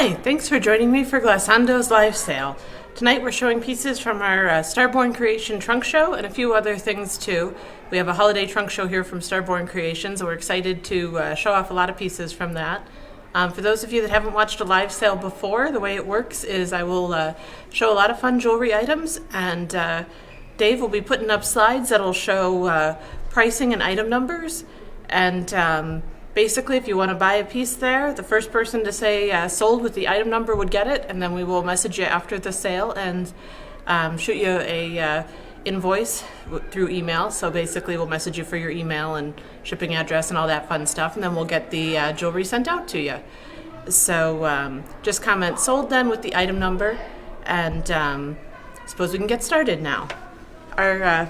Hi, thanks for joining me for Glasando's live sale. Tonight we're showing pieces from our Starborn Creation trunk show and a few other things too. We have a holiday trunk show here from Starborn Creations and we're excited to show off a lot of pieces from that. For those of you that haven't watched a live sale before, the way it works is I will show a lot of fun jewelry items, and Dave will be putting up slides that'll show pricing and item numbers. And basically, if you want to buy a piece there, the first person to say sold with the item number would get it, and then we will message you after the sale and shoot you a invoice through email. So basically, we'll message you for your email and shipping address and all that fun stuff, and then we'll get the jewelry sent out to you. So just comment sold then with the item number, and suppose we can get started now. Our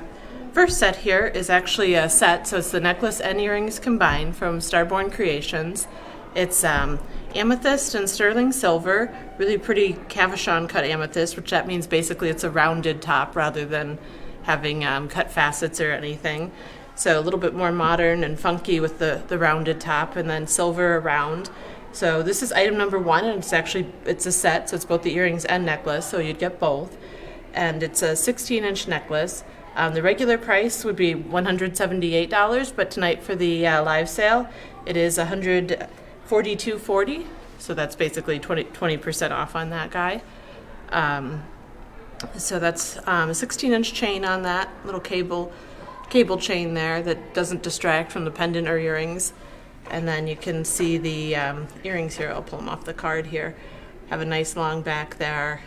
first set here is actually a set, so it's the necklace and earrings combined from Starborn Creations. It's amethyst and sterling silver, really pretty cabochon cut amethyst, which that means basically it's a rounded top rather than having cut facets or anything. So a little bit more modern and funky with the rounded top, and then silver around. So this is item number one, and it's a set, so it's both the earrings and necklace, so you'd get both. And it's a 16-inch necklace. The regular price would be $178, but tonight for the live sale, it is $142.40. So that's basically 20% off on that guy. So that's a 16-inch chain on that little cable chain there that doesn't distract from the pendant or earrings. And then you can see the earrings here. I'll pull them off the card here. Have a nice long back there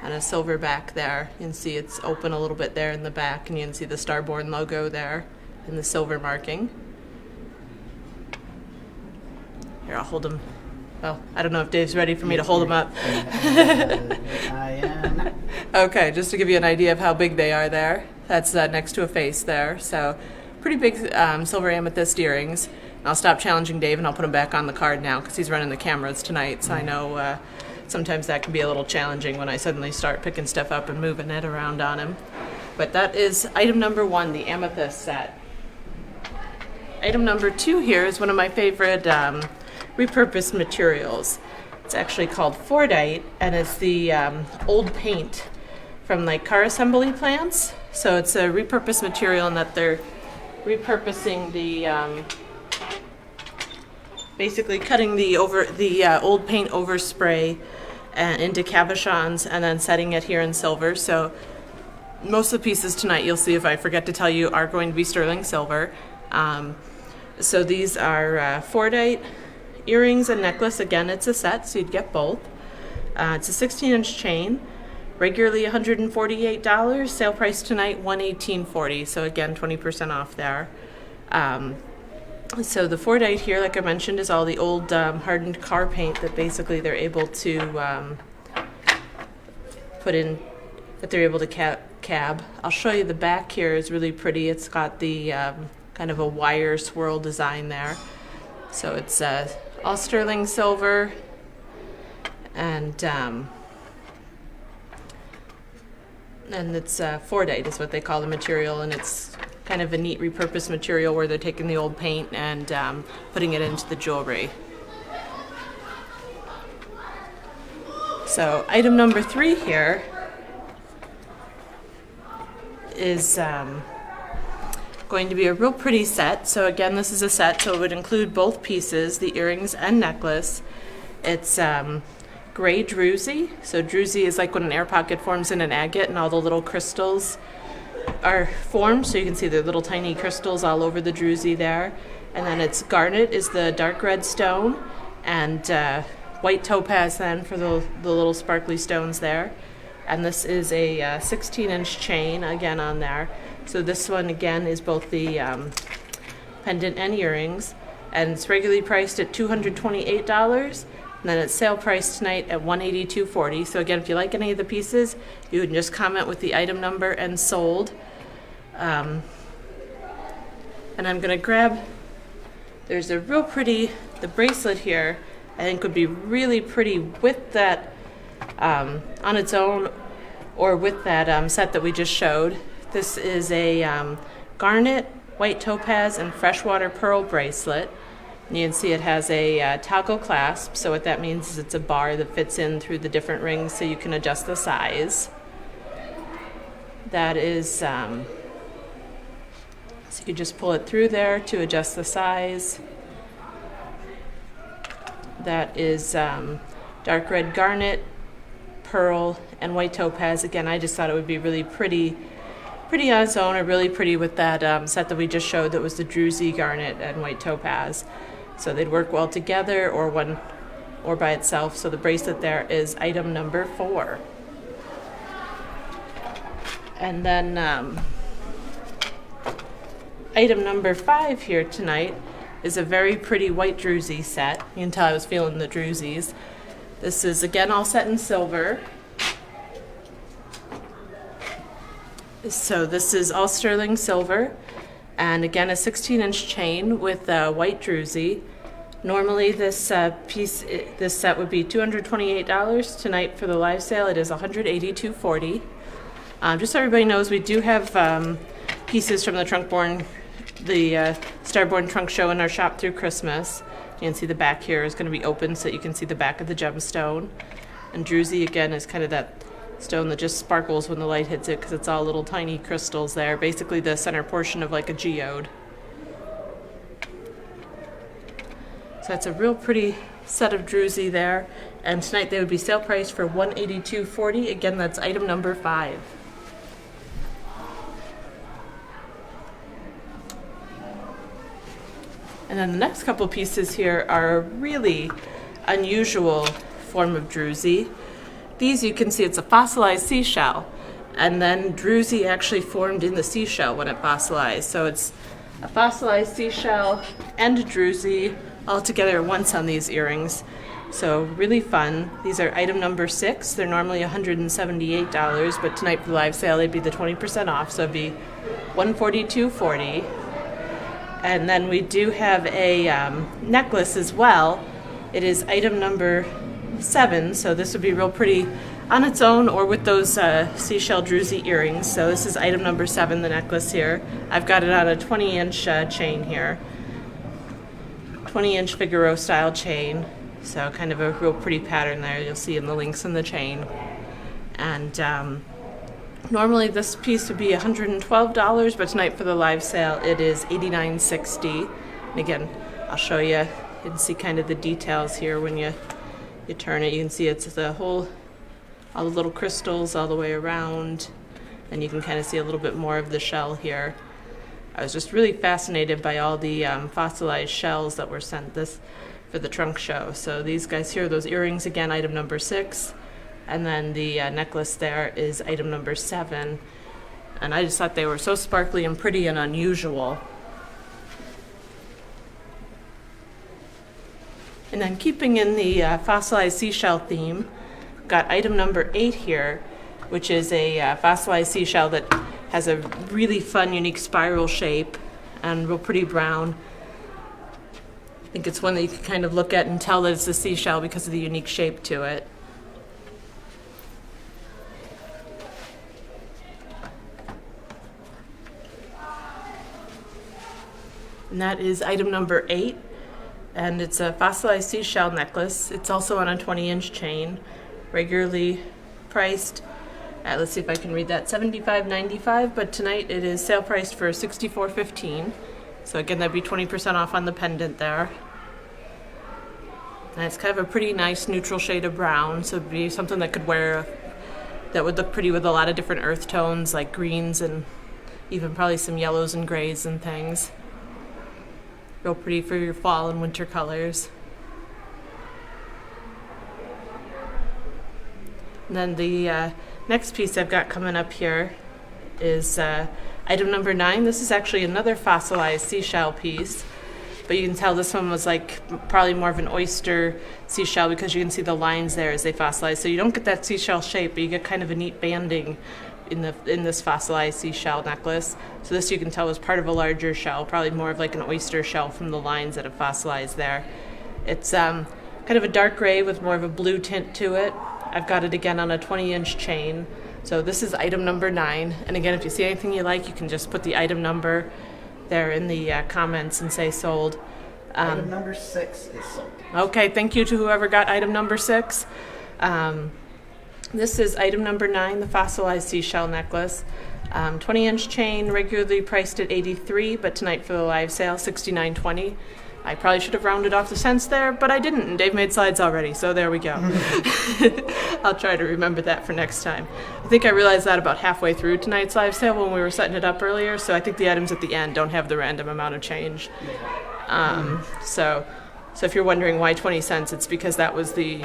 and a silver back there. You can see it's open a little bit there in the back, and you can see the Starborn logo there in the silver marking. Here, I'll hold them. Well, I don't know if Dave's ready for me to hold them up. I am. Okay, just to give you an idea of how big they are there. That's next to a face there. So pretty big silver amethyst earrings. And I'll stop challenging Dave and I'll put him back on the card now because he's running the cameras tonight. So I know sometimes that can be a little challenging when I suddenly start picking stuff up and moving it around on him. But that is item number one, the amethyst set. Item number two here is one of my favorite repurposed materials. It's actually called Fordite, and it's the old paint from like car assembly plants. So it's a repurposed material in that they're repurposing the basically cutting the old paint overspray into cabochons and then setting it here in silver. So most of the pieces tonight, you'll see if I forget to tell you, are going to be sterling silver. So these are Fordite earrings and necklace. Again, it's a set, so you'd get both. It's a 16-inch chain, regularly $148. Sale price tonight $118.40. So again, 20% off there. So the Fordite here, like I mentioned, is all the old hardened car paint that basically they're able to put in, that they're able to cab. I'll show you the back here is really pretty. It's got the kind of a wire swirl design there. So it's all sterling silver, and it's Fordite is what they call the material, and it's kind of a neat repurposed material where they're taking the old paint and putting it into the jewelry. So item number three here is going to be a real pretty set. So again, this is a set, so it would include both pieces, the earrings and necklace. It's gray druzy. So druzy is like when an air pocket forms in an agate and all the little crystals are formed. So you can see the little tiny crystals all over the druzy there. And then it's garnet is the dark red stone, and white topaz then for the little sparkly stones there. And this is a 16-inch chain again on there. So this one again is both the pendant and earrings, and it's regularly priced at $228, and then it's sale price tonight at $182.40. So again, if you like any of the pieces, you can just comment with the item number and sold. And I'm going to grab, there's a real pretty, the bracelet here I think would be really pretty with that on its own or with that set that we just showed. This is a garnet, white topaz, and freshwater pearl bracelet. And you can see it has a toggle clasp, so what that means is it's a bar that fits in through the different rings so you can adjust the size. That is, so you can just pull it through there to adjust the size. That is dark red garnet, pearl, and white topaz. Again, I just thought it would be really pretty on its own, or really pretty with that set that we just showed that was the druzy garnet and white topaz. So they'd work well together or by itself. So the bracelet there is item number 4. And then item number 5 here tonight is a very pretty white druzy set. You can tell I was feeling the druzies. This is again all set in silver. So this is all sterling silver, and again a 16-inch chain with white druzy. Normally this set would be $228. Tonight for the live sale it is $182.40. Just so everybody knows, we do have pieces from the Starborn Trunk Show in our shop through Christmas. You can see the back here is going to be open so you can see the back of the gemstone. And druzy again is kind of that stone that just sparkles when the light hits it because it's all little tiny crystals there, basically the center portion of like a geode. So that's a real pretty set of druzy there, and tonight they would be sale priced for $182.40. Again, that's item number 5. And then the next couple pieces here are a really unusual form of druzy. These you can see it's a fossilized seashell, and then druzy actually formed in the seashell when it fossilized. So it's a fossilized seashell and a druzy all together at once on these earrings. So really fun. These are item number 6. They're normally $178, but tonight for the live sale they'd be the 20% off, so it'd be $142.40. And then we do have a necklace as well. It is item number 7, so this would be real pretty on its own or with those seashell druzy earrings. So this is item number 7, the necklace here. I've got it on a 20-inch chain here. 20-inch Figaro style chain. So kind of a real pretty pattern there. You'll see in the links in the chain. And normally this piece would be $112, but tonight for the live sale it is $89.60. And again, I'll show you. You can see kind of the details here when you turn it. You can see it's all the little crystals all the way around, and you can kind of see a little bit more of the shell here. I was just really fascinated by all the fossilized shells that were sent for the trunk show. So these guys here, those earrings, again, item number 6. And then the necklace there is item number 7. And I just thought they were so sparkly and pretty and unusual. And then keeping in the fossilized seashell theme, got item number 8 here, which is a fossilized seashell that has a really fun, unique spiral shape and real pretty brown. I think it's one that you can kind of look at and tell that it's a seashell because of the unique shape to it. And that is item number 8. And it's a fossilized seashell necklace. It's also on a 20-inch chain, regularly priced at, let's see if I can read that, $75.95, but tonight it is sale priced for $64.15. So again, that'd be 20% off on the pendant there. And it's kind of a pretty nice neutral shade of brown, so it'd be something that would look pretty with a lot of different earth tones like greens and even probably some yellows and grays and things. Real pretty for your fall and winter colors. And then the next piece I've got coming up here is item number 9. This is actually another fossilized seashell piece, but you can tell this one was like probably more of an oyster seashell because you can see the lines there as they fossilize. So you don't get that seashell shape, but you get kind of a neat banding in this fossilized seashell necklace. So this you can tell was part of a larger shell, probably more of like an oyster shell from the lines that have fossilized there. It's kind of a dark gray with more of a blue tint to it. I've got it again on a 20-inch chain. So this is item number 9. And again, if you see anything you like, you can just put the item number there in the comments and say sold. Item number 6 is sold. Okay, thank you to whoever got item number 6. This is item number 9, the fossilized seashell necklace. 20-inch chain, regularly priced at $83, but tonight for the live sale, $69.20. I probably should have rounded off the cents there, but I didn't, and Dave made slides already, so there we go. I'll try to remember that for next time. I think I realized that about halfway through tonight's live sale when we were setting it up earlier, so I think the items at the end don't have the random amount of change. So if you're wondering why 20 cents, it's because that was the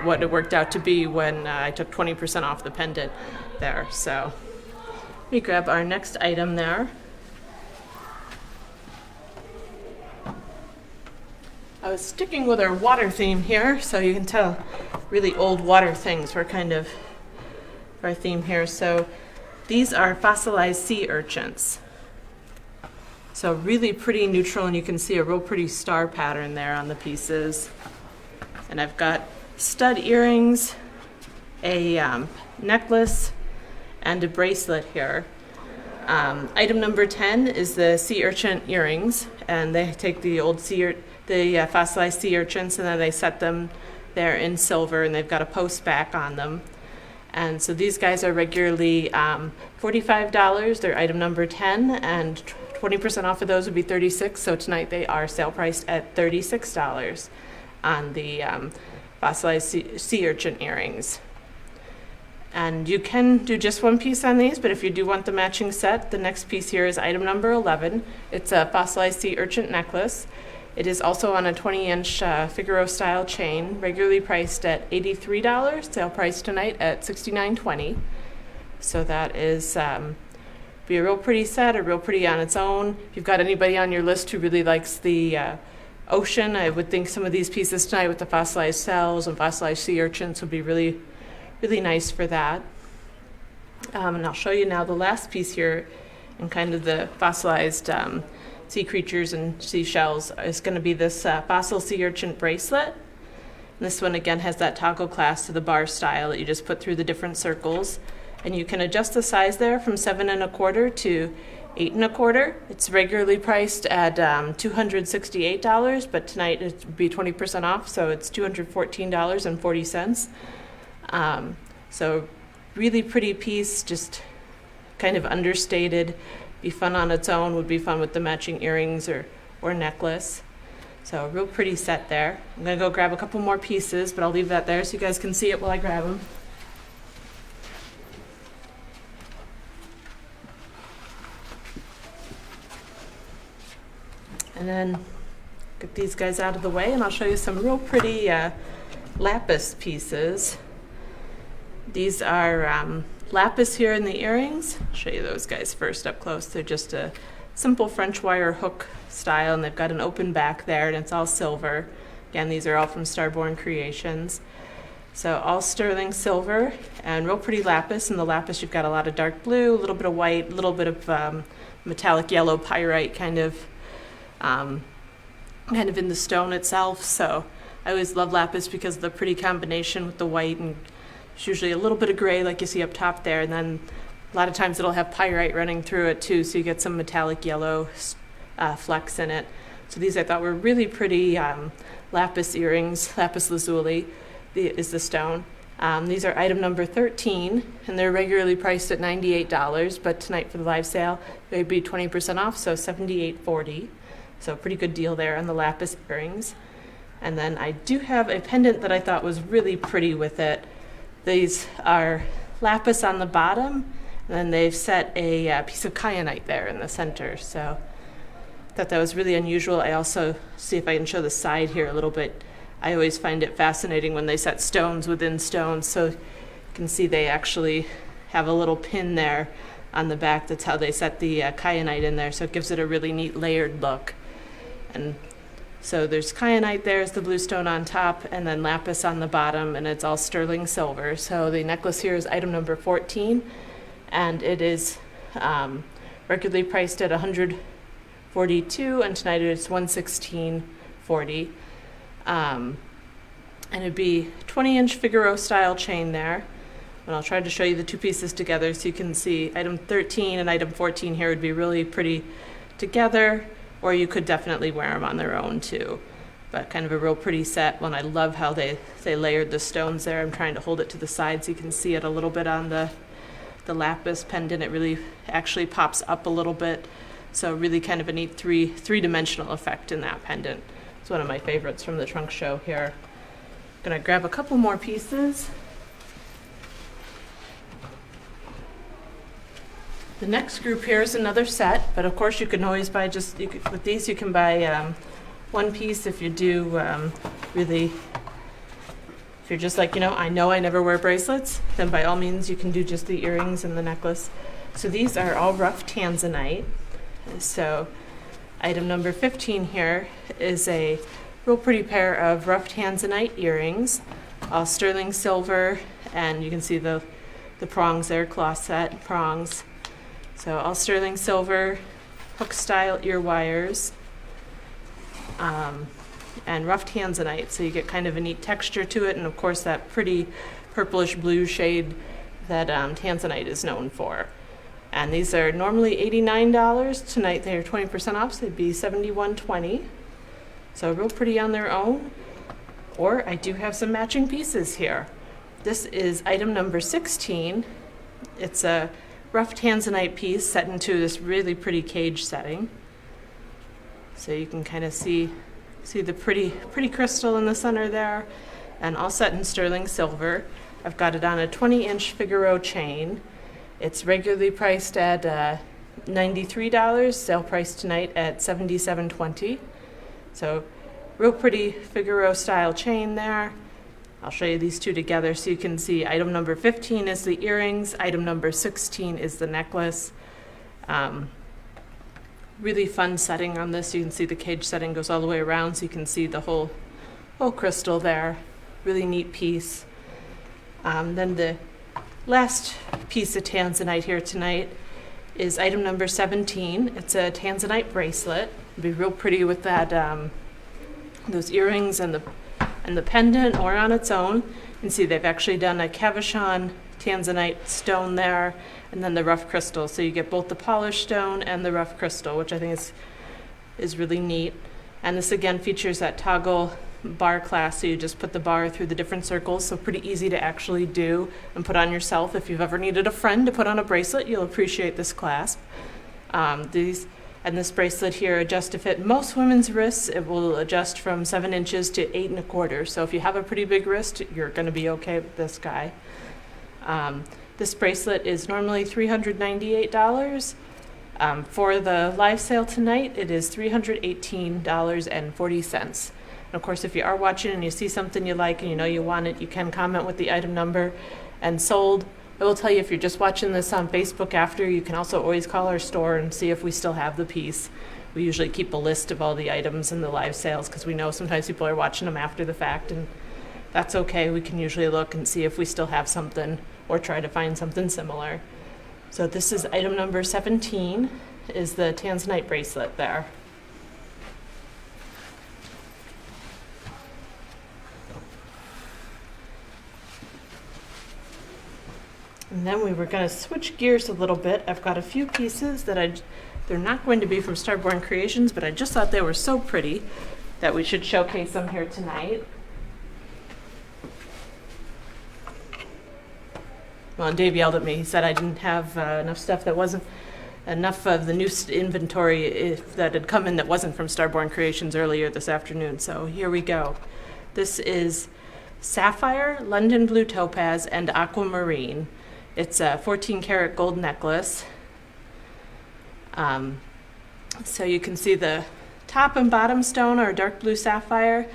what it worked out to be when I took 20% off the pendant there. So let me grab our next item there. I was sticking with our water theme here, so you can tell really old water things were kind of our theme here. So these are fossilized sea urchins. So really pretty neutral, and you can see a real pretty star pattern there on the pieces. And I've got stud earrings, a necklace, and a bracelet here. Item number 10 is the sea urchin earrings, and they take the old fossilized sea urchins, and then they set them there in silver, and they've got a post back on them. And so these guys are regularly $45. They're item number 10, and 20% off of those would be $36. So tonight they are sale priced at $36 on the fossilized sea urchin earrings. And you can do just one piece on these, but if you do want the matching set, the next piece here is item number 11. It's a fossilized sea urchin necklace. It is also on a 20-inch Figaro style chain, regularly priced at $83, sale price tonight at $69.20. So that is be a real pretty set, a real pretty on its own. If you've got anybody on your list who really likes the ocean, I would think some of these pieces tonight with the fossilized shells and fossilized sea urchins would be really, really nice for that. And I'll show you now the last piece here, and kind of the fossilized sea creatures and seashells is going to be this fossil sea urchin bracelet. And this one again has that toggle clasp to the bar style that you just put through the different circles, and you can adjust the size there from 7 1/4 to 8 1/4. It's regularly priced at $268, but tonight it would be 20% off, so it's $214.40. So really pretty piece, just kind of understated. Be fun on its own, would be fun with the matching earrings or necklace. So a real pretty set there. I'm going to go grab a couple more pieces, but I'll leave that there so you guys can see it while I grab them. And then get these guys out of the way, and I'll show you some real pretty lapis pieces. These are lapis here in the earrings. I'll show you those guys first up close. They're just a simple French wire hook style, and they've got an open back there, and it's all silver. Again, these are all from Starborn Creations. So all sterling silver and real pretty lapis. In the lapis, you've got a lot of dark blue, a little bit of white, a little bit of metallic yellow pyrite kind of in the stone itself. So I always love lapis because of the pretty combination with the white, and it's usually a little bit of gray like you see up top there, and then a lot of times it'll have pyrite running through it too, so you get some metallic yellow flecks in it. So these I thought were really pretty lapis earrings. Lapis lazuli is the stone. These are item number 13, and they're regularly priced at $98, but tonight for the live sale they'd be 20% off, so $78.40. So pretty good deal there on the lapis earrings. And then I do have a pendant that I thought was really pretty with it. These are lapis on the bottom, and then they've set a piece of kyanite there in the center. So I thought that was really unusual. I also, see if I can show the side here a little bit. I always find it fascinating when they set stones within stones. So you can see they actually have a little pin there on the back. That's how they set the kyanite in there. So it gives it a really neat layered look. And so there's kyanite there as the blue stone on top, and then lapis on the bottom, and it's all sterling silver. So the necklace here is item number 14, and it is regularly priced at $142, and tonight it's $116.40. And it'd be 20-inch Figaro style chain there. And I'll try to show you the two pieces together so you can see item 13 and item 14 here would be really pretty together. or you could definitely wear them on their own too. But kind of a real pretty set one. I love how they layered the stones there. I'm trying to hold it to the side so you can see it a little bit on the lapis pendant. It really actually pops up a little bit. So really kind of a neat three-dimensional effect in that pendant. It's one of my favorites from the trunk show here. Gonna grab a couple more pieces. The next group here is another set, but of course you can always buy with these you can buy one piece if you do if you're just like, I know I never wear bracelets, then by all means you can do just the earrings and the necklace. So these are all rough tanzanite. So item number 15 here is a real pretty pair of rough tanzanite earrings, all sterling silver, and you can see the prongs there, cloth set prongs. So all sterling silver, hook style ear wires, and rough tanzanite, so you get kind of a neat texture to it, and of course that pretty purplish blue shade that tanzanite is known for. And these are normally $89. Tonight they're 20% off, so they'd be $71.20. So real pretty on their own. Or I do have some matching pieces here. This is item number 16. It's a rough tanzanite piece set into this really pretty cage setting. So you can kind of see the pretty crystal in the center there, and all set in sterling silver. I've got it on a 20-inch Figaro chain. It's regularly priced at $93, sale price tonight at $77.20. So real pretty Figaro style chain there. I'll show you these two together so you can see item number 15 is the earrings, item number 16 is the necklace. Really fun setting on this. You can see the cage setting goes all the way around, so you can see the whole crystal there. Really neat piece. Then the last piece of tanzanite here tonight is item number 17. It's a tanzanite bracelet. It'd be real pretty with that those earrings and the pendant, or on its own. You can see they've actually done a cabochon tanzanite stone there, and then the rough crystal. So you get both the polished stone and the rough crystal, which I think is really neat. And this again features that toggle bar clasp, so you just put the bar through the different circles, so pretty easy to actually do and put on yourself. If you've ever needed a friend to put on a bracelet, you'll appreciate this clasp. This bracelet here adjusts to fit most women's wrists. It will adjust from 7 inches to 8 1/4. So if you have a pretty big wrist, you're going to be okay with this guy. This bracelet is normally $398. For the live sale tonight, it is $318.40. And of course, if you are watching and you see something you like and you know you want it, you can comment with the item number and sold. I will tell you, if you're just watching this on Facebook after, you can also always call our store and see if we still have the piece. We usually keep a list of all the items in the live sales because we know sometimes people are watching them after the fact, and that's okay. We can usually look and see if we still have something or try to find something similar. So this is item number 17, is the tanzanite bracelet there. And then we were going to switch gears a little bit. I've got a few pieces that they're not going to be from Starborn Creations, but I just thought they were so pretty that we should showcase them here tonight. Well, and Dave yelled at me. He said I didn't have enough stuff that wasn't enough of the new inventory that had come in that wasn't from Starborn Creations earlier this afternoon. So here we go. This is sapphire, London blue topaz, and aquamarine. It's a 14 karat gold necklace. So you can see the top and bottom stone are dark blue sapphire.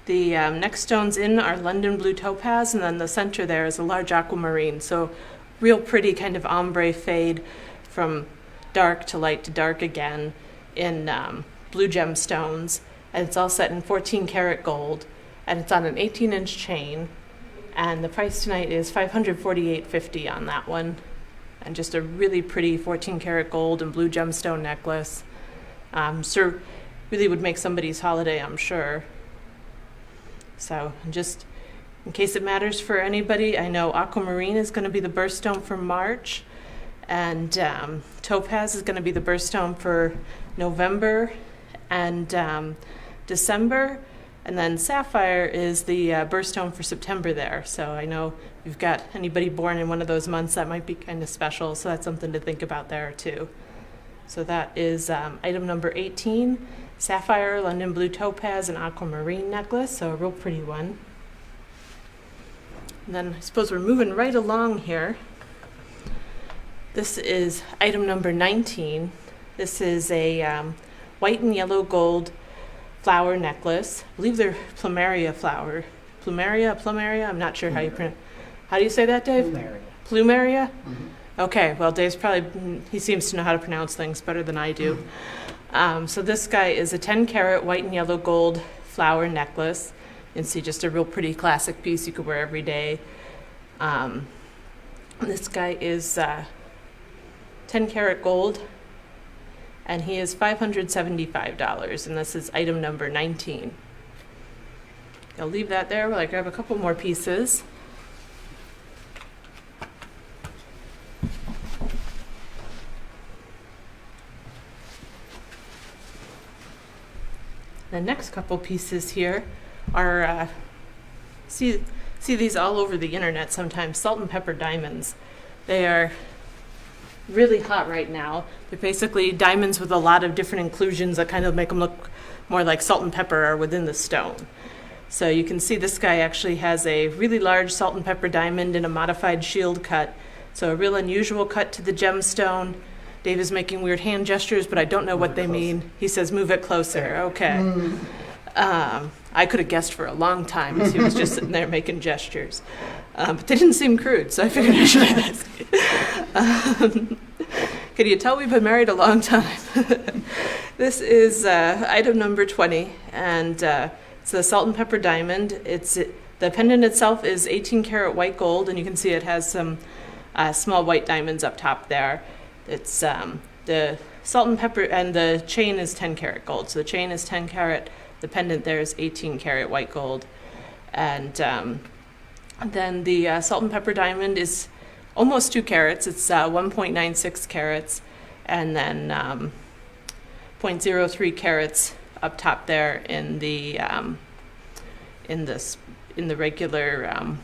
The next stones in are London blue topaz, and then the center there is a large aquamarine. So real pretty kind of ombre fade from dark to light to dark again in blue gemstones. And it's all set in 14 karat gold, and it's on an 18-inch chain. And the price tonight is $548.50 on that one. And just a really pretty 14 karat gold and blue gemstone necklace. So really would make somebody's holiday, I'm sure. So just in case it matters for anybody, I know aquamarine is going to be the birthstone for March, and topaz is going to be the birthstone for November, and December. And then sapphire is the birthstone for September there. So I know if you've got anybody born in one of those months, that might be kind of special. So that's something to think about there too. So that is item number 18, sapphire, London blue topaz, and aquamarine necklace. So a real pretty one. And then I suppose we're moving right along here. This is item number 19. This is a white and yellow gold flower necklace. I believe they're plumeria flower. Plumeria? I'm not sure how you pronounce. How do you say that, Dave? Plumeria. Plumeria? Mhm. Okay, well, Dave's probably, he seems to know how to pronounce things better than I do. So this guy is a 10 karat white and yellow gold flower necklace. You can see just a real pretty classic piece you could wear every day. This guy is 10 karat gold, and he is $575, and this is item number 19. I'll leave that there while I grab a couple more pieces. The next couple pieces here are, see these all over the internet sometimes, salt and pepper diamonds. They are really hot right now. They're basically diamonds with a lot of different inclusions that kind of make them look more like salt and pepper are within the stone. So you can see this guy actually has a really large salt and pepper diamond in a modified shield cut. So a real unusual cut to the gemstone. Dave is making weird hand gestures, but I don't know what they mean. He says, move it closer. Okay. I could have guessed for a long time as he was just sitting there making gestures. But they didn't seem crude, so I figured I should ask. Can you tell we've been married a long time? This is item number 20, and it's a salt and pepper diamond. The pendant itself is 18 karat white gold, and you can see it has some small white diamonds up top there. It's the salt and pepper, and the chain is 10 karat gold. So the chain is 10 karat, the pendant there is 18 karat white gold. And then the salt and pepper diamond is almost 2 carats. It's 1.96 carats, and then 0.03 carats up top there in the regular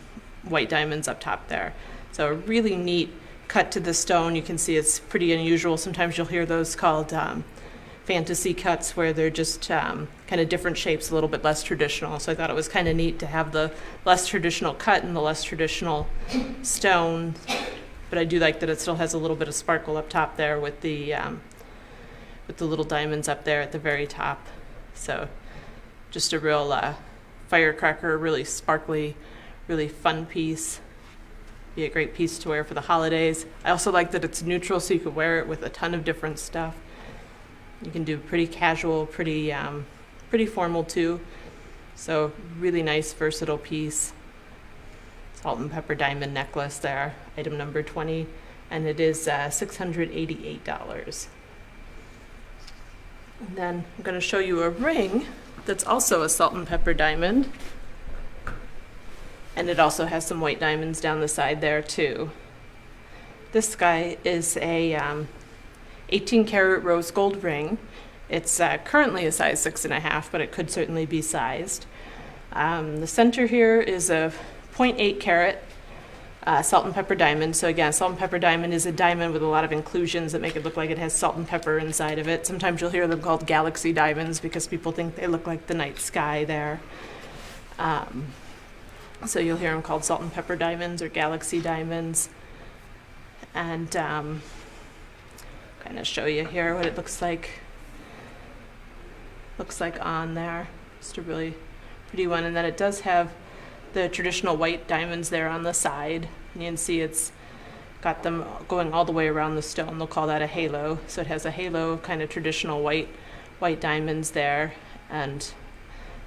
white diamonds up top there. So a really neat cut to the stone. You can see it's pretty unusual. Sometimes you'll hear those called fantasy cuts, where they're just kind of different shapes, a little bit less traditional. So I thought it was kind of neat to have the less traditional cut and the less traditional stone. But I do like that it still has a little bit of sparkle up top there with the little diamonds up there at the very top. So just a real firecracker, really sparkly, really fun piece. Be a great piece to wear for the holidays. I also like that it's neutral, so you could wear it with a ton of different stuff. You can do pretty casual, pretty formal too. So really nice, versatile piece. Salt and pepper diamond necklace there, item number 20, and it is $688. And then I'm going to show you a ring that's also a salt and pepper diamond. And it also has some white diamonds down the side there too. This guy is a 18 karat rose gold ring. It's currently a size 6.5, but it could certainly be sized. The center here is a 0.8 carat salt and pepper diamond. So again, salt and pepper diamond is a diamond with a lot of inclusions that make it look like it has salt and pepper inside of it. Sometimes you'll hear them called galaxy diamonds because people think they look like the night sky there. So you'll hear them called salt and pepper diamonds or galaxy diamonds. And kind of show you here what it looks like on there. Just a really pretty one. And then it does have the traditional white diamonds there on the side. And you can see it's got them going all the way around the stone. They'll call that a halo. So it has a halo of kind of traditional white diamonds there. And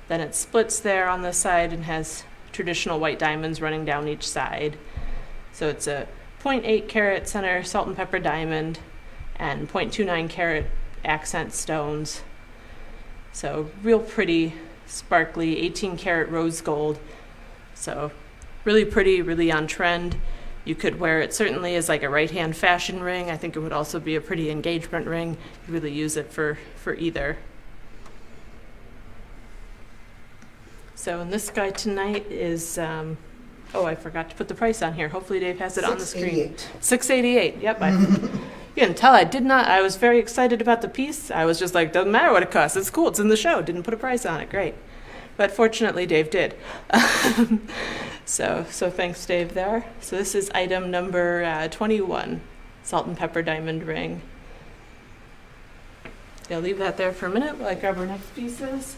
then it splits there on the side and has traditional white diamonds running down each side. So it's a 0.8 carat center salt and pepper diamond and 0.29 carat accent stones. So real pretty, sparkly, 18 karat rose gold. So really pretty, really on trend. You could wear it certainly as like a right-hand fashion ring. I think it would also be a pretty engagement ring. You really use it for either. So, and this guy tonight is, oh, I forgot to put the price on here. Hopefully Dave has it on the screen. $6.88. Yep. You can tell I did not. I was very excited about the piece. I was just like, doesn't matter what it costs. It's cool. It's in the show. Didn't put a price on it. Great. But fortunately, Dave did. So thanks, Dave, there. So this is item number 21, salt and pepper diamond ring. I'll leave that there for a minute while I grab our next pieces.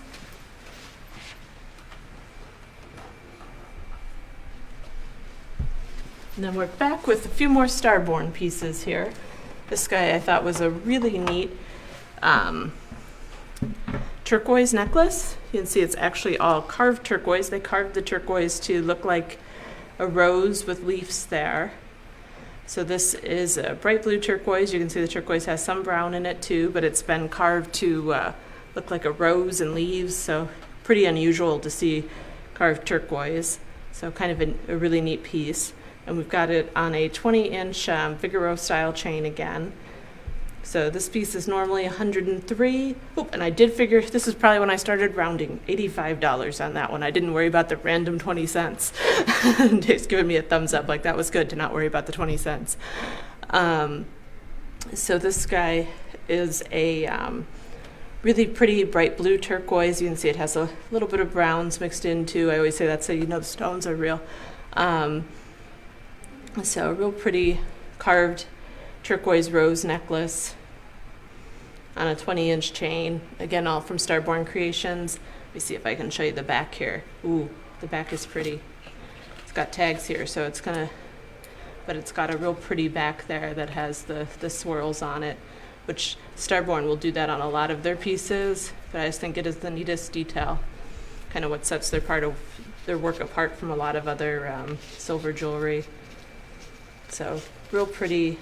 And then we're back with a few more Starborn pieces here. This guy I thought was a really neat turquoise necklace. You can see it's actually all carved turquoise. They carved the turquoise to look like a rose with leaves there. So this is a bright blue turquoise. You can see the turquoise has some brown in it too, but it's been carved to look like a rose and leaves. So pretty unusual to see carved turquoise. So kind of a really neat piece. And we've got it on a 20-inch Figaro style chain again. So this piece is normally $103. Oop, and I did figure, this is probably when I started rounding, $85 on that one. I didn't worry about the random 20 cents. Dave's giving me a thumbs up, like that was good to not worry about the 20 cents. So this guy is a really pretty bright blue turquoise. You can see it has a little bit of browns mixed in too. I always say that's so you know the stones are real. So a real pretty carved turquoise rose necklace on a 20-inch chain. Again, all from Starborn Creations. Let me see if I can show you the back here. Ooh, the back is pretty. It's got tags here, so it's but it's got a real pretty back there that has the swirls on it, which Starborn will do that on a lot of their pieces, but I just think it is the neatest detail. Kind of what sets their work apart from a lot of other silver jewelry. So real pretty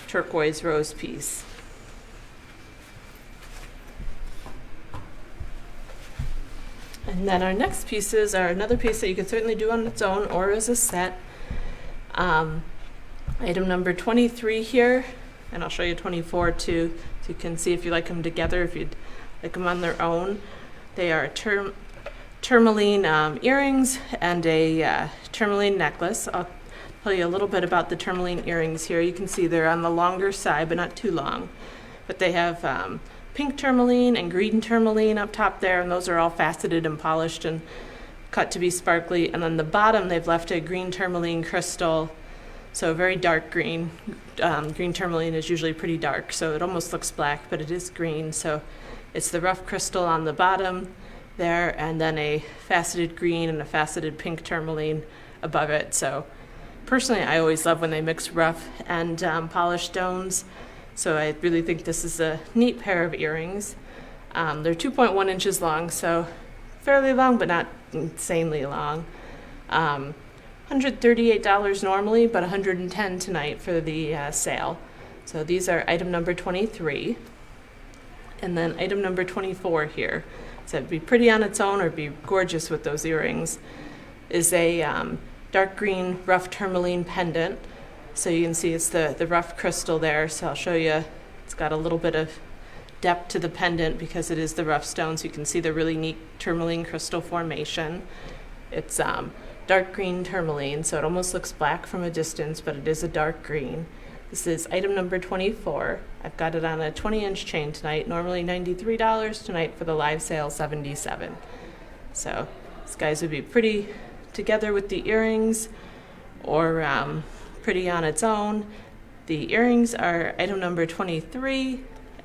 turquoise rose piece. And then our next pieces are another piece that you can certainly do on its own or as a set. Item number 23 here, and I'll show you 24 too, so you can see if you like them together, if you'd like them on their own. They are tourmaline earrings and a tourmaline necklace. I'll tell you a little bit about the tourmaline earrings here. You can see they're on the longer side, but not too long. But they have pink tourmaline and green tourmaline up top there, and those are all faceted and polished and cut to be sparkly. And then the bottom, they've left a green tourmaline crystal, so very dark green. Green tourmaline is usually pretty dark, so it almost looks black, but it is green. So it's the rough crystal on the bottom there, and then a faceted green and a faceted pink tourmaline above it. So personally, I always love when they mix rough and polished stones. So I really think this is a neat pair of earrings. They're 2.1 inches long, so fairly long, but not insanely long. $138 normally, but $110 tonight for the sale. So these are item number 23. And then item number 24 here. So it'd be pretty on its own or be gorgeous with those earrings, is a dark green rough tourmaline pendant. So you can see it's the rough crystal there. So I'll show you, it's got a little bit of depth to the pendant because it is the rough stone. So you can see the really neat tourmaline crystal formation. It's dark green tourmaline, so it almost looks black from a distance, but it is a dark green. This is item number 24. I've got it on a 20-inch chain tonight, normally $93 tonight for the live sale, $77. So these guys would be pretty together with the earrings or pretty on its own. The earrings are item number 23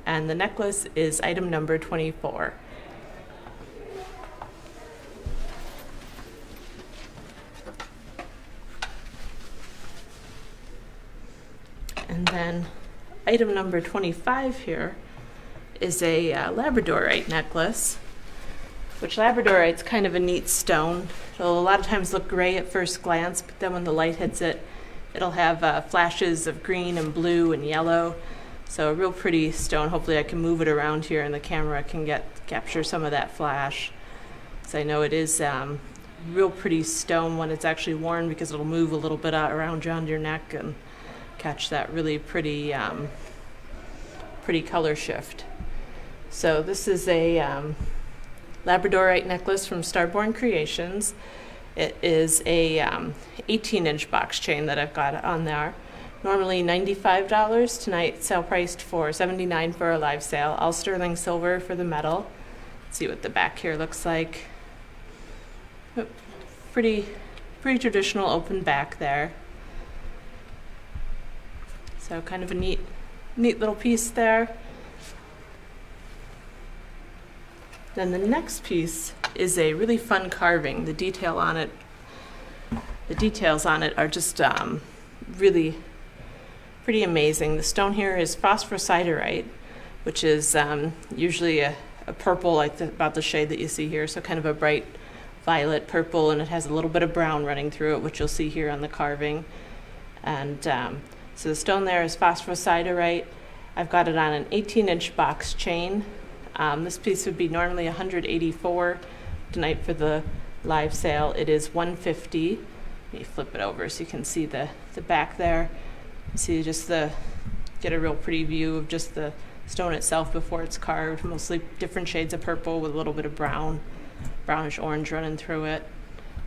and the necklace is item number 24. And then item number 25 here is a labradorite necklace, which labradorite's kind of a neat stone. It'll a lot of times look gray at first glance, but then when the light hits it, it'll have flashes of green and blue and yellow. So a real pretty stone. Hopefully I can move it around here and the camera can capture some of that flash. So I know it is real pretty stone when it's actually worn because it'll move a little bit around your neck and catch that really pretty pretty color shift. So this is a Labradorite necklace from Starborn Creations. It is a 18-inch box chain that I've got on there. Normally $95. Tonight, sale priced for $79 for a live sale. All sterling silver for the metal. Let's see what the back here looks like. Oh, pretty traditional open back there. So kind of a neat little piece there. Then the next piece is a really fun carving. The details on it are just really pretty amazing. The stone here is phosphorosiderite, which is usually a purple, like about the shade that you see here, so kind of a bright violet purple, and it has a little bit of brown running through it, which you'll see here on the carving. And so the stone there is phosphorosiderite. I've got it on an 18-inch box chain. This piece would be normally $184. Tonight for the live sale, it is $150. Let me flip it over so you can see the back there. See get a real pretty view of just the stone itself before it's carved. Mostly different shades of purple with a little bit of brownish orange running through it.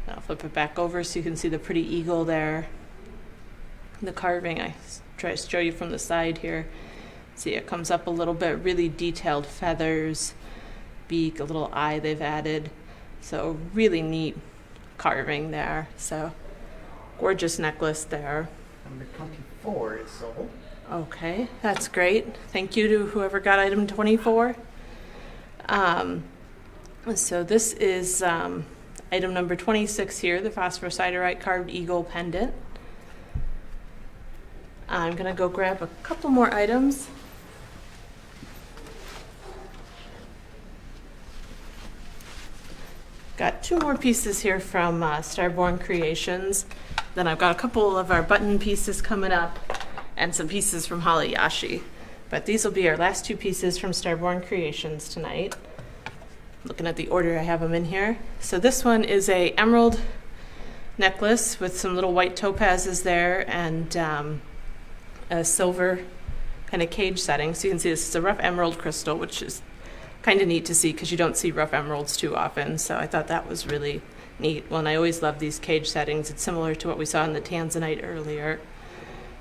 And I'll flip it back over so you can see the pretty eagle there. The carving, I try to show you from the side here. See, it comes up a little bit, really detailed feathers, beak, a little eye they've added. So really neat carving there. So gorgeous necklace there. Number 24 is sold. Okay, that's great. Thank you to whoever got item 24. So this is item number 26 here, the phosphorosiderite carved eagle pendant. I'm going to go grab a couple more items. Got two more pieces here from Starborn Creations. Then I've got a couple of our button pieces coming up and some pieces from Halayashi. But these will be our last two pieces from Starborn Creations tonight. Looking at the order I have them in here. So this one is a emerald necklace with some little white topazes there and a silver kind of cage setting. So you can see this is a rough emerald crystal, which is kind of neat to see because you don't see rough emeralds too often. So I thought that was really neat. Well, and I always love these cage settings. It's similar to what we saw in the tanzanite earlier.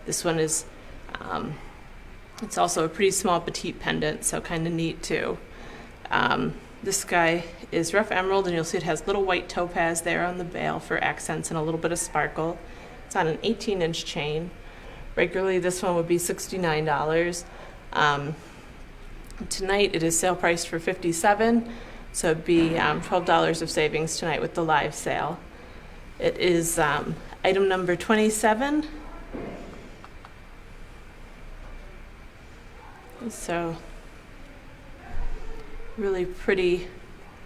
This one is, it's also a pretty small petite pendant, so kind of neat too. This guy is rough emerald, and you'll see it has little white topaz there on the bail for accents and a little bit of sparkle. It's on an 18-inch chain. Regularly, this one would be $69. Tonight, it is sale priced for $57, so it'd be $12 of savings tonight with the live sale. It is item number 27. So really pretty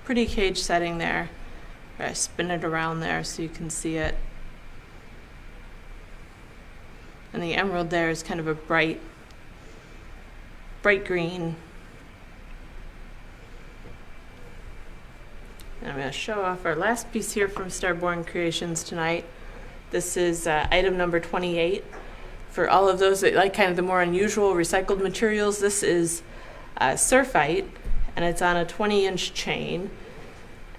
cage setting there. I spin it around there so you can see it. And the emerald there is kind of a bright green. And I'm going to show off our last piece here from Starborn Creations tonight. This is item number 28. For all of those that like kind of the more unusual recycled materials, this is surfite, and it's on a 20-inch chain.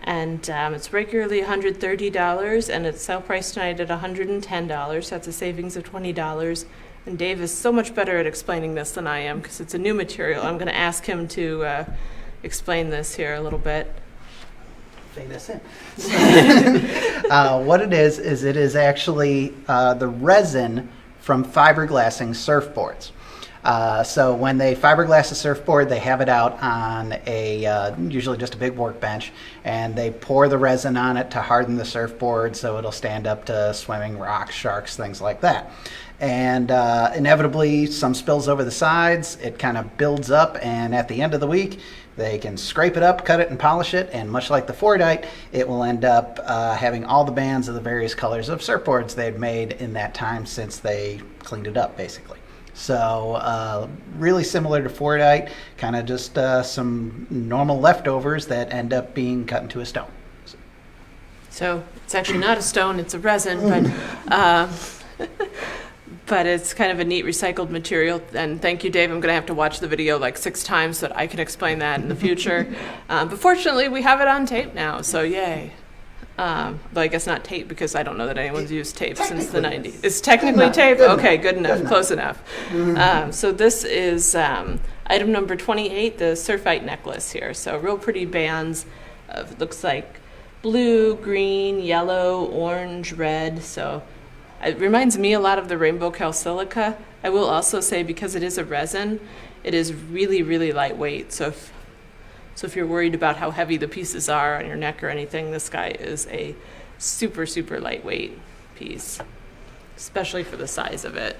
And it's regularly $130, and it's sale price tonight at $110. That's a savings of $20. And Dave is so much better at explaining this than I am because it's a new material. I'm going to ask him to explain this here a little bit. Fade this in. What it is it is actually the resin from fiberglassing surfboards. So when they fiberglass a surfboard, they have it out on a usually just a big workbench, and they pour the resin on it to harden the surfboard so it'll stand up to swimming, rocks, sharks, things like that. And inevitably, some spills over the sides. It kind of builds up, and at the end of the week, they can scrape it up, cut it, and polish it, and much like the Fordite, it will end up having all the bands of the various colors of surfboards they've made in that time since they cleaned it up, basically. So really similar to Fordite, kind of just some normal leftovers that end up being cut into a stone. So it's actually not a stone, it's a resin, but it's kind of a neat recycled material. And thank you, Dave. I'm going to have to watch the video like 6 times so that I can explain that in the future. But fortunately, we have it on tape now, so yay. Though I guess not tape, because I don't know that anyone's used tape since the 90s. It's technically tape? Okay, good enough, close enough. So this is item number 28, the Surfite necklace here. So real pretty bands of, looks like blue, green, yellow, orange, red. So it reminds me a lot of the Rainbow Calsilica. I will also say, because it is a resin, it is really, really lightweight. So if you're worried about how heavy the pieces are on your neck or anything, this guy is a super, super lightweight piece, especially for the size of it.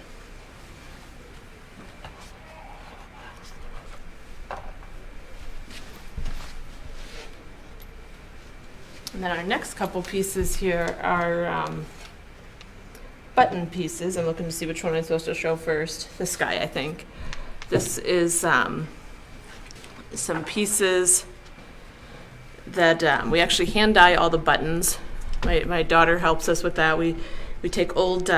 And then our next couple pieces here are button pieces. I'm looking to see which one I'm supposed to show first. This guy, I think. This is some pieces that we actually hand dye all the buttons. My daughter helps us with that. We take old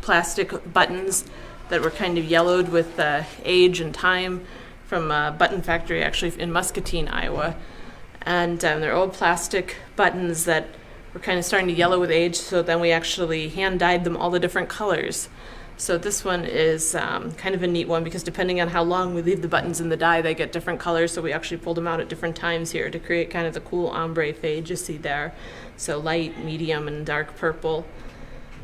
plastic buttons that were kind of yellowed with age and time from a button factory actually in Muscatine, Iowa. And they're old plastic buttons that were kind of starting to yellow with age, so then we actually hand dyed them all the different colors. So this one is kind of a neat one, because depending on how long we leave the buttons in the dye, they get different colors. So we actually pulled them out at different times here to create kind of the cool ombre fade you see there. So light, medium, and dark purple.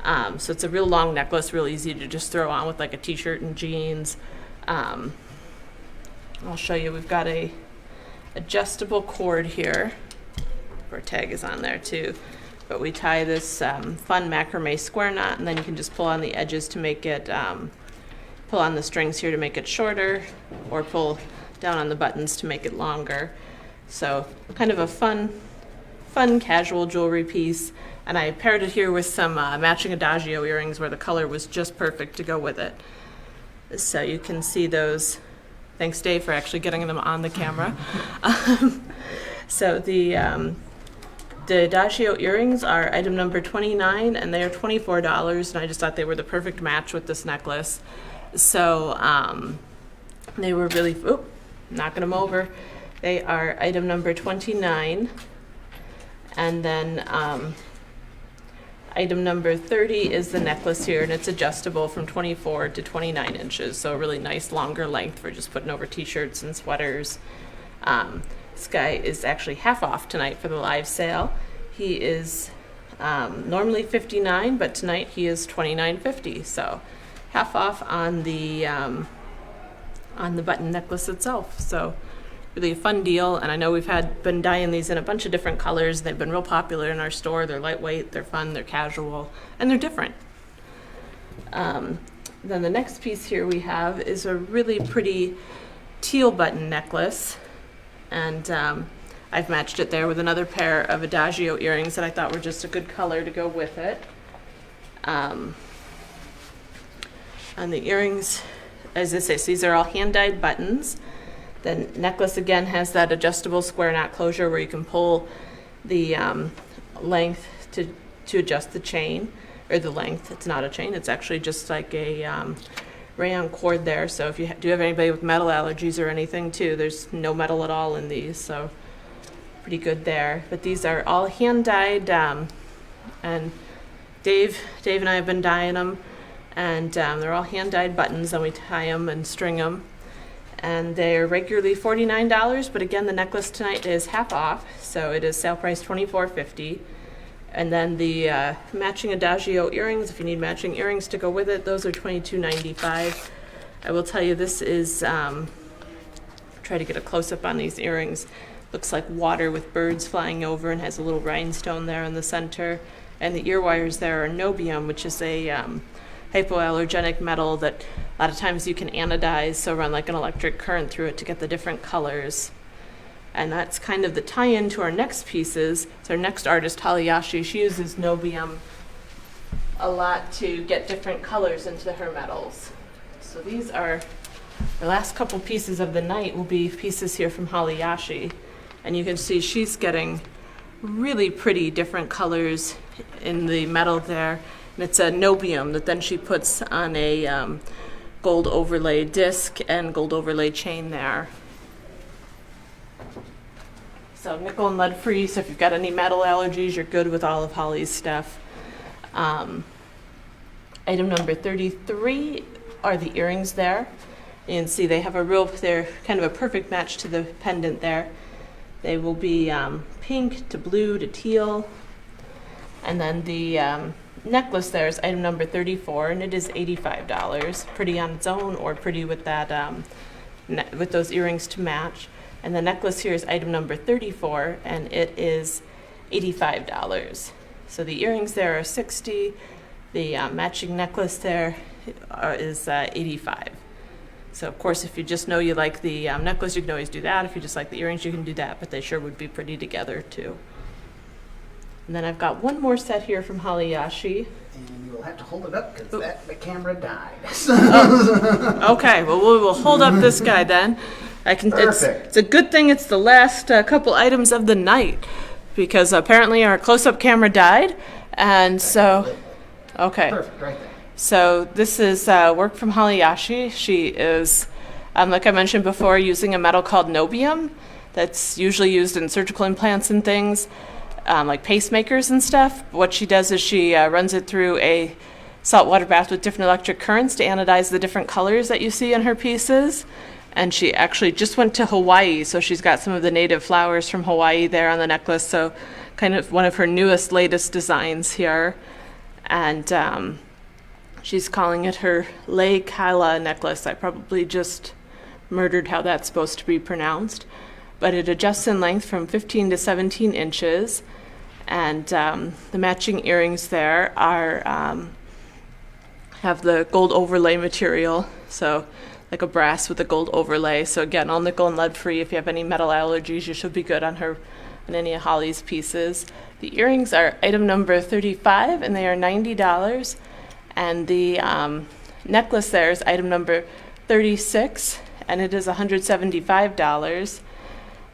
So it's a real long necklace, real easy to just throw on with like a t-shirt and jeans. I'll show you. We've got a adjustable cord here. Our tag is on there too. But we tie this fun macrame square knot, and then you can just pull on the edges to make it, pull on the strings here to make it shorter, or pull down on the buttons to make it longer. So kind of a fun casual jewelry piece. And I paired it here with some matching Adagio earrings where the color was just perfect to go with it. So you can see those. Thanks, Dave, for actually getting them on the camera. So the Adagio earrings are item number 29, and they are $24, and I just thought they were the perfect match with this necklace. So they were really, knocking them over. They are item number 29, and then item number 30 is the necklace here, and it's adjustable from 24 to 29 inches, so a really nice longer length for just putting over t-shirts and sweaters. This guy is actually half off tonight for the live sale. He is normally $59, but tonight he is $29.50, so half off on the button necklace itself. So really a fun deal, and I know we've been dyeing these in a bunch of different colors. They've been real popular in our store. They're lightweight, they're fun, they're casual, and they're different. Then the next piece here we have is a really pretty teal button necklace. And I've matched it there with another pair of Adagio earrings that I thought were just a good color to go with it. And the earrings, as I say, so these are all hand-dyed buttons. The necklace again has that adjustable square knot closure where you can pull the length to adjust the chain, or the length. It's not a chain, it's actually just like a rayon cord there. So if you do have anybody with metal allergies or anything too, there's no metal at all in these, so pretty good there. But these are all hand dyed, and Dave and I have been dyeing them, and they're all hand dyed buttons, and we tie them and string them, and they're regularly $49, but again the necklace tonight is half off, so it is sale price $24.50. And then the matching Adagio earrings, if you need matching earrings to go with it, those are $22.95. I will tell you, this is, try to get a close-up on these earrings. Looks like water with birds flying over, and has a little rhinestone there in the center. And the ear wires there are niobium, which is a hypoallergenic metal that a lot of times you can anodize, so run like an electric current through it to get the different colors. And that's kind of the tie-in to our next pieces. So our next artist, Haliyashi, she uses niobium a lot to get different colors into her metals. So these are the last couple pieces of the night will be pieces here from Haliyashi. And you can see she's getting really pretty different colors in the metal there. And it's a nobium that then she puts on a gold overlay disc and gold overlay chain there. So nickel and lead free, so if you've got any metal allergies, you're good with all of Holly's stuff. Item number 33 are the earrings there. You can see they're kind of a perfect match to the pendant there. They will be pink to blue to teal. And then the necklace there is item number 34, and it is $85. Pretty on its own, or pretty with that with those earrings to match. And the necklace here is item number 34, and it is $85. So the earrings there are $60. The matching necklace there is $85. So of course, if you just know you like the necklace, you can always do that. If you just like the earrings, you can do that, but they sure would be pretty together too. And then I've got one more set here from Haliyashi. And you will have to hold it up because the camera died. Okay, well, we will hold up this guy then. Perfect. It's a good thing it's the last couple items of the night, because apparently our close-up camera died, and so, okay. Perfect, right there. So this is work from Haliyashi. She is, like I mentioned before, using a metal called nobium that's usually used in surgical implants and things, like pacemakers and stuff. What she does is she runs it through a saltwater bath with different electric currents to anodize the different colors that you see in her pieces. And she actually just went to Hawaii, so she's got some of the native flowers from Hawaii there on the necklace, so kind of one of her newest, latest designs here. And she's calling it her Lei Kaila necklace. I probably just murdered how that's supposed to be pronounced. But it adjusts in length from 15 to 17 inches. And the matching earrings there are have the gold overlay material, so like a brass with a gold overlay. So again, all nickel and lead free. If you have any metal allergies, you should be good on any of Holly's pieces. The earrings are item number 35, and they are $90. And the necklace there is item number 36, and it is $175.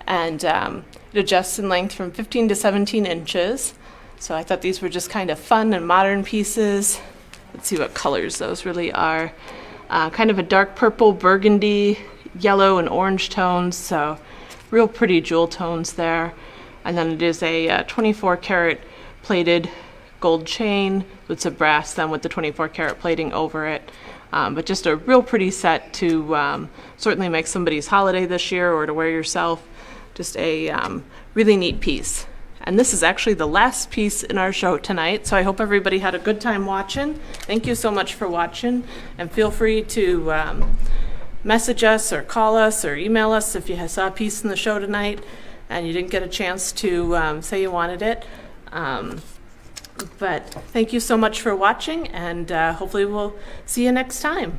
And it adjusts in length from 15 to 17 inches. So I thought these were just kind of fun and modern pieces. Let's see what colors those really are. Kind of a dark purple, burgundy, yellow, and orange tones, so real pretty jewel tones there. And then it is a 24 karat plated gold chain with some brass then with the 24 karat plating over it. But just a real pretty set to certainly make somebody's holiday this year or to wear yourself. Just a really neat piece. And this is actually the last piece in our show tonight, so I hope everybody had a good time watching. Thank you so much for watching, and feel free to message us or call us or email us if you saw a piece in the show tonight and you didn't get a chance to say you wanted it. But thank you so much for watching, and hopefully we'll see you next time.